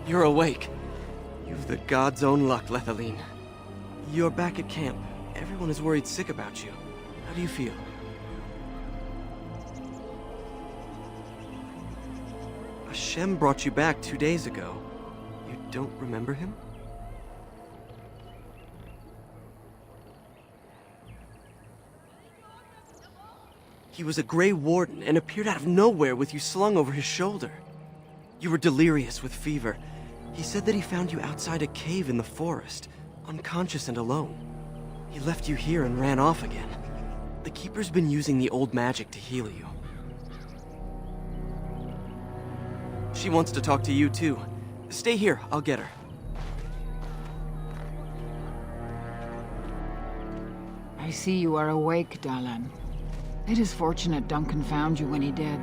You're awake. You've the god's own luck, Lethaline. You're back at camp. Everyone is worried sick about you. How do you feel? Hashem brought you back 2 days ago. You don't remember him? He was a Grey Warden and appeared out of nowhere with you slung over his shoulder. You were delirious with fever. He said that he found you outside a cave in the forest, unconscious and alone. He left you here and ran off again. The Keeper's been using the old magic to heal you. She wants to talk to you too. Stay here, I'll get her. I see you are awake, Dalish. It is fortunate Duncan found you when he did.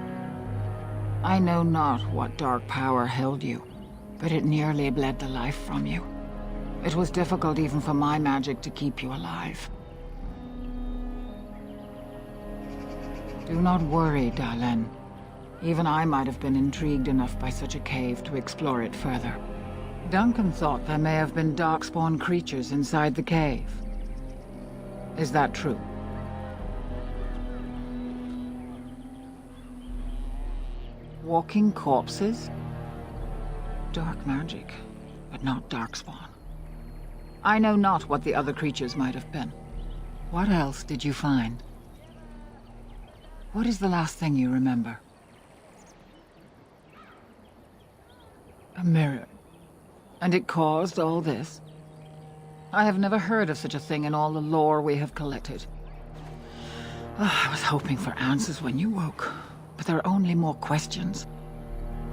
I know not what dark power held you, but it nearly bled the life from you. It was difficult even for my magic to keep you alive. Do not worry, Dalish. Even I might have been intrigued enough by such a cave to explore it further. Duncan thought there may have been darkspawn creatures inside the cave. Is that true? Walking corpses? Dark magic, but not darkspawn. I know not what the other creatures might have been. What else did you find? What is the last thing you remember? A mirror. And it caused all this? I have never heard of such a thing in all the lore we have collected. I was hoping for answers when you woke, but there are only more questions.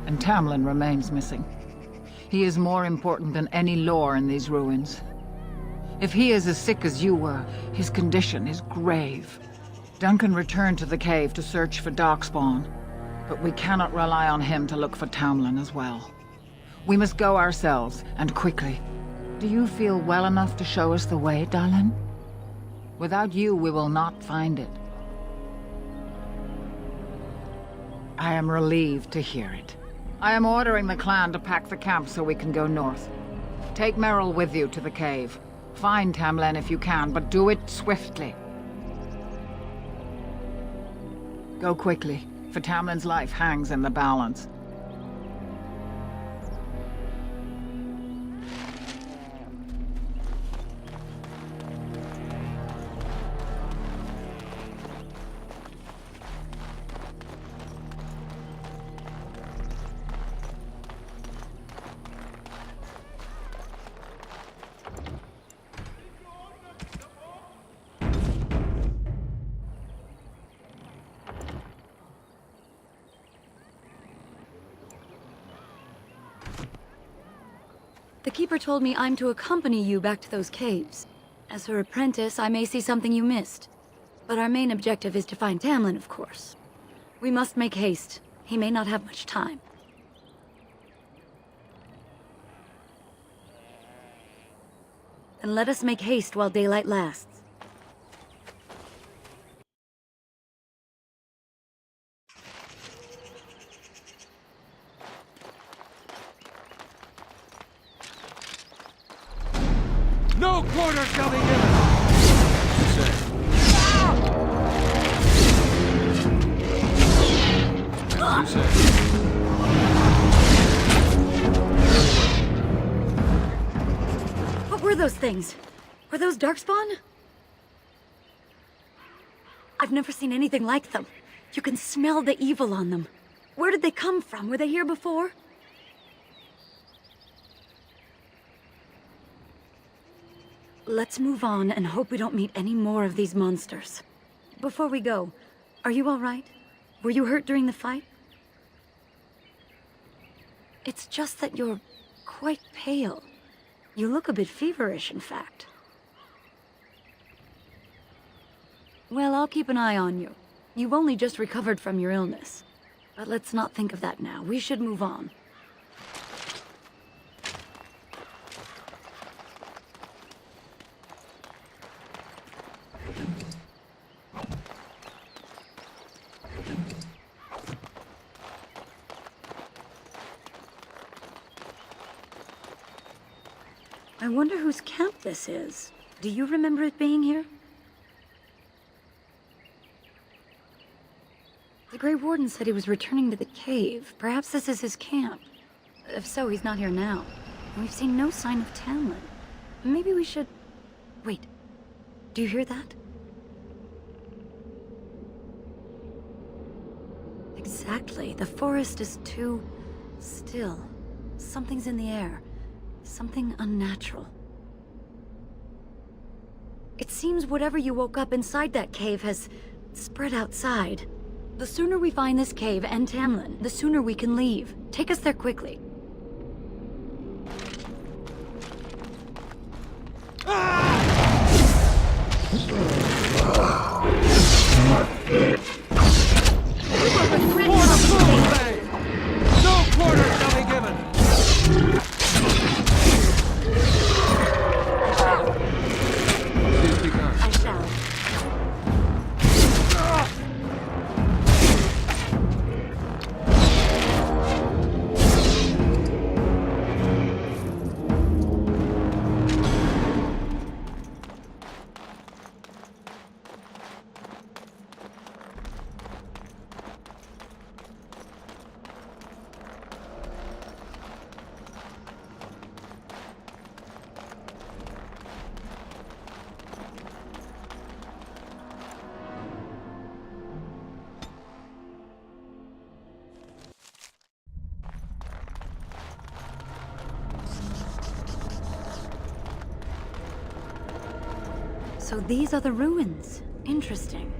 And Tamlin remains missing. He is more important than any lore in these ruins. If he is as sick as you were, his condition is grave. Duncan returned to the cave to search for Darkspawn, but we cannot rely on him to look for Tamlin as well. We must go ourselves, and quickly. Do you feel well enough to show us the way, Dalish? Without you, we will not find it. I am relieved to hear it. I am ordering the clan to pack the camp so we can go north. Take Merrill with you to the cave. Find Tamlin if you can, but do it swiftly. Go quickly, for Tamlin's life hangs in the balance. The Keeper told me I'm to accompany you back to those caves. As her apprentice, I may see something you missed. But our main objective is to find Tamlin, of course. We must make haste. He may not have much time. Then let us make haste while daylight lasts. No quarter shall be given! You say. What were those things? Were those Darkspawn? I've never seen anything like them. You can smell the evil on them. Where did they come from? Were they here before? Let's move on and hope we don't meet any more of these monsters. Before we go, are you all right? Were you hurt during the fight? It's just that you're quite pale. You look a bit feverish, in fact. Well, I'll keep an eye on you. You've only just recovered from your illness. But let's not think of that now. We should move on. I wonder whose camp this is. Do you remember it being here? The Grey Warden said he was returning to the cave. Perhaps this is his camp. If so, he's not here now. And we've seen no sign of Tamlin. Maybe we should... Wait. Do you hear that? Exactly. The forest is too... still. Something's in the air. Something unnatural. It seems whatever you woke up inside that cave has spread outside. The sooner we find this cave and Tamlin, the sooner we can leave. Take us there quickly. No quarter shall be given! I shall. So these are the ruins. Interesting.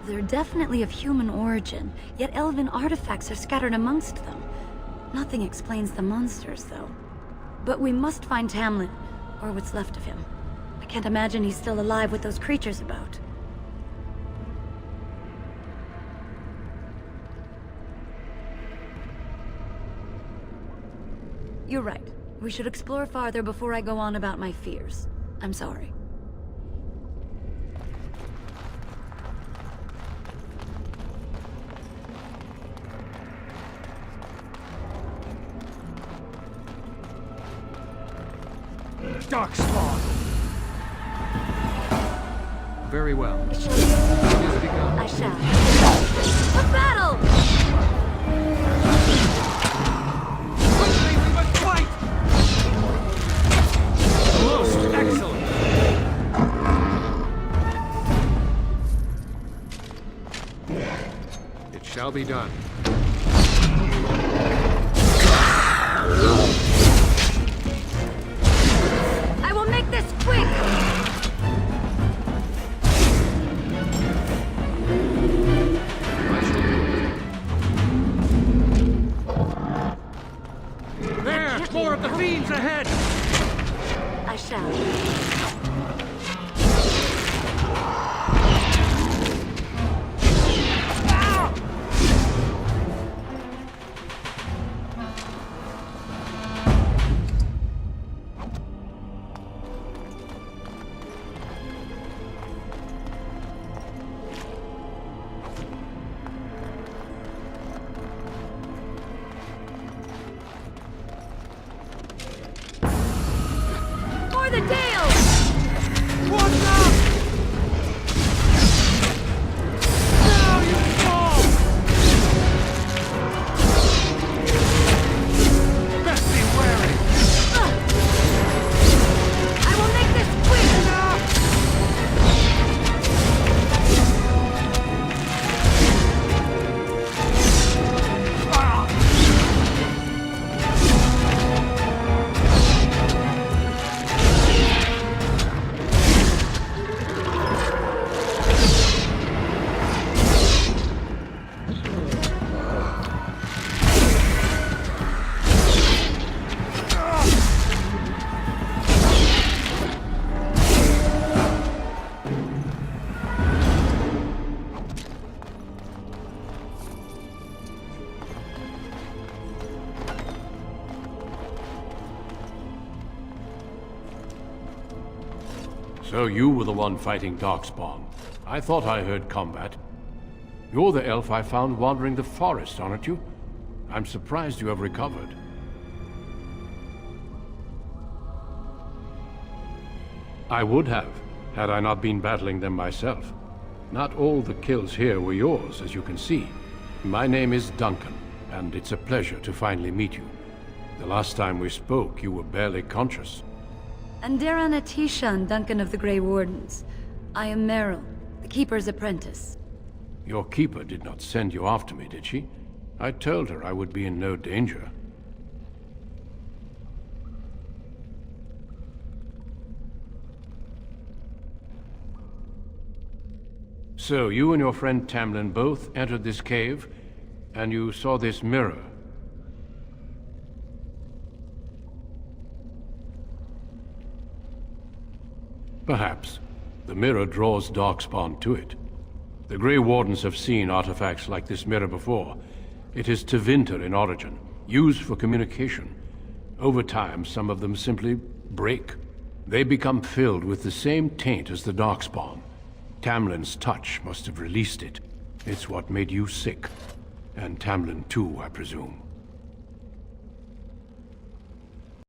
They're definitely of human origin, yet elven artifacts are scattered amongst them. Nothing explains the monsters, though. But we must find Tamlin, or what's left of him. I can't imagine he's still alive with those creatures about. You're right. We should explore farther before I go on about my fears. I'm sorry. Darkspawn! Very well. I shall. A battle! Quickly, we must fight! Most excellent! It shall be done. I will make this quick! There! More of the fiends ahead! I shall. For the Dale! What's up? Now you fall! Best be wary! I will make this quick! So you were the one fighting Darkspawn. I thought I heard combat. You're the elf I found wandering the forest, aren't you? I'm surprised you have recovered. I would have, had I not been battling them myself. Not all the kills here were yours, as you can see. My name is Duncan, and it's a pleasure to finally meet you. The last time we spoke, you were barely conscious. Andarana Tishan, Duncan of the Grey Wardens. I am Meryl, the Keeper's apprentice. Your keeper did not send you after me, did she? I told her I would be in no danger. So, you and your friend Tamlin both entered this cave, and you saw this mirror. Perhaps. The mirror draws Darkspawn to it. The Grey Wardens have seen artifacts like this mirror before. It is Tevinter in origin, used for communication. Over time, some of them simply break. They become filled with the same taint as the Darkspawn. Tamlin's touch must have released it. It's what made you sick. And Tamlin too, I presume.